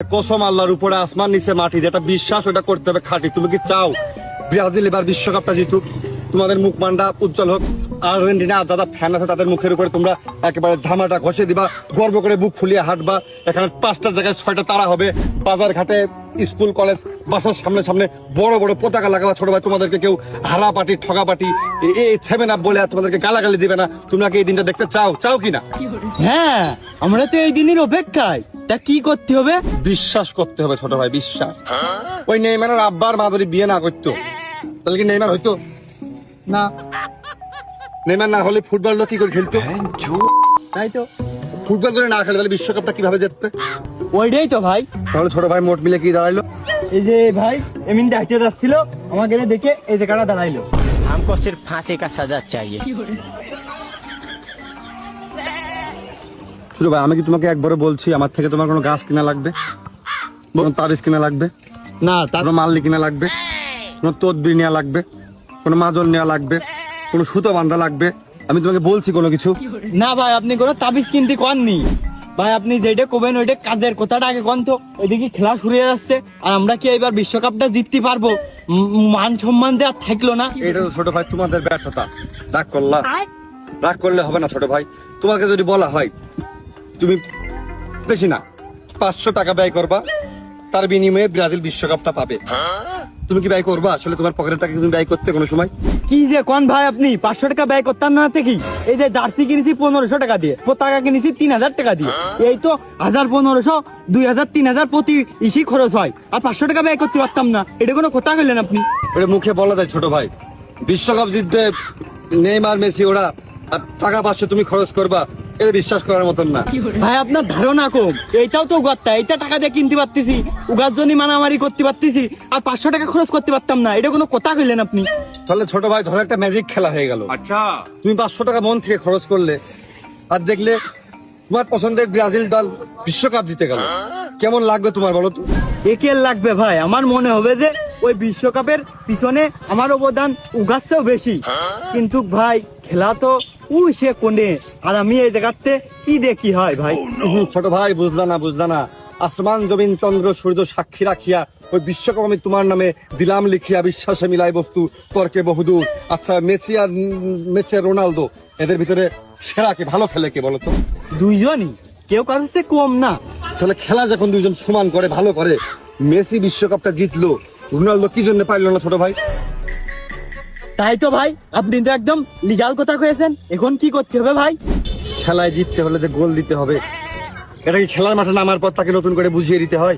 কসম আল্লাহর উপরে আসমান নিচে মাটি, যেটা বিশ্বাস ওটা করতে হবে খাঁটি। তুমি কি চাও ব্রাজিল এবার বিশ্বকাপটা জিতুক, তোমাদের মুখ মান্ডা উজ্জ্বল হোক? আর্জেন্টিনা যারা ফ্যান আছে তাদের মুখের উপরে তোমরা একেবারে ঝামাটা ঘষে দিবা, গর্ব করে বুক ফুলিয়ে হাঁটবা। এখানে 5টার জায়গায় 6টা তারা হবে, বাজার ঘাটে স্কুল কলেজ বাসার সামনে সামনে বড় বড় পতাকা লাগাবা। ছোট ভাই তোমাদেরকে কেউ হারা পার্টি ঠগা পার্টি এই 7 আপ বলে তোমাদেরকে গালাগালি দিবে না। তোমরা কি এই দিনটা দেখতে চাও? চাও কিনা? হ্যাঁ, আমরা তো এই দিনের অপেক্ষায়। তা কি করতে হবে? বিশ্বাস করতে হবে ছোট ভাই, বিশ্বাস। ওই নেইমারের আব্বার মা যদি বিয়ে না করতো তাহলে কি নেইমার হইতো? না, নেইমার না হলে ফুটবল কি করে খেলতো? তাই তো। ফুটবল করে না খেলে তাহলে বিশ্বকাপটা কিভাবে জিতবে? ওইটাই তো ভাই। তাহলে ছোট ভাই মোট মিলে কি দাঁড়াইলো? এই যে ভাই এমনি হাঁটতে যাচ্ছিল, আমাকে দেখে এই জায়গাটা দাঁড়াইলো। हमको सिर्फ फांसी का सजा चाहिए। ছোট ভাই আমি কি তোমাকে একবারে বলছি আমার থেকে তোমার কোনো গাছ কিনা লাগবে, কোনো তাবিজ কিনা লাগবে, না, তার কোনো মাল্লি কিনা লাগবে, কোনো তদবির নেওয়া লাগবে, কোনো মাজন নেওয়া লাগবে, কোনো সুতো বান্ধা লাগবে? আমি তোমাকে বলছি কোনো কিছু? না ভাই, আপনি কোনো তাবিজ কিনতে কননি ভাই। আপনি যেটা কবেন ওইটা কাজের কথাটা আগে কন তো। ওইদিকে খেলা শুরু হয়ে যাচ্ছে, আর আমরা কি এবার বিশ্বকাপটা জিততে পারবো? মান সম্মান দেওয়া থাকলো না। এটা তো ছোট ভাই তোমাদের ব্যর্থতা। রাগ করলা? রাগ করলে হবে না ছোট ভাই। তোমাকে যদি বলা হয় তুমি বেশি না 500 টাকা ব্যয় করবা, তার বিনিময়ে ব্রাজিল বিশ্বকাপটা পাবে, তুমি কি ব্যয় করবা? আসলে তোমার পকেটের টাকা তুমি ব্যয় করতে কোনো সময়? কি যে কোন ভাই, আপনি 500 টাকা ব্যয় করতেন না থেকে? এই যে জার্সি কিনেছি 1500 টাকা দিয়ে, পতাকা কিনেছি 3000 টাকা দিয়ে, এই তো 1000 1500 2000 3000 প্রতি ইসি খরচ হয়, আর 500 টাকা ব্যয় করতে পারতাম না? এটা কোনো কথা কইলেন আপনি? ওটা মুখে বলা যায় ছোট ভাই। বিশ্বকাপ জিতবে নেইমার মেসি ওরা, আর টাকা 500 তুমি খরচ করবা, এটা বিশ্বাস করার মতন না। ভাই আপনার ধারণা কম। এইটাও তো গত্তা, এইটা টাকা দিয়ে কিনতে পারতেছি, উগার জন্য মারামারি করতে পারতেছি, আর 500 টাকা খরচ করতে পারতাম না? এটা কোনো কথা কইলেন আপনি? তাহলে ছোট ভাই ধরো একটা ম্যাজিক খেলা হয়ে গেল। আচ্ছা, তুমি 500 টাকা মন থেকে খরচ করলে, আর দেখলে তোমার পছন্দের ব্রাজিল দল বিশ্বকাপ জিতে গেল, কেমন লাগবে তোমার বলো তো? একের লাগবে ভাই, আমার মনে হবে যে ওই বিশ্বকাপের পিছনে আমার অবদান উগাচ্ছেও বেশি। কিন্তু ভাই খেলা তো সে কোনে, আর আমি এই জায়গাতে কি দেখি হয় ভাই। ছোট ভাই বুঝলা না। আসমান জমিন চন্দ্র সূর্য সাক্ষী রাখিয়া ওই বিশ্বকাপ আমি তোমার নামে দিলাম লিখিয়া, বিশ্বাসে মিলাই বস্তু তর্কে বহুদূর। আচ্ছা মেসি আর রোনালদো এদের ভিতরে সেরা কে, ভালো খেলে কে বলো তো? দুইজনই, কেউ কারোর চেয়ে কম না। তাহলে খেলা যখন দুইজন সমান করে ভালো করে, মেসি বিশ্বকাপটা জিতলো, রোনালদো কি জন্য পারলো না ছোট ভাই? তাই তো ভাই, আপনি তো একদম লিগাল কথা কয়েছেন। এখন কি করতে হবে ভাই? খেলায় জিততে হলে যে গোল দিতে হবে, এটা কি খেলার মাঠে নামার পর তাকে নতুন করে বুঝিয়ে দিতে হয়?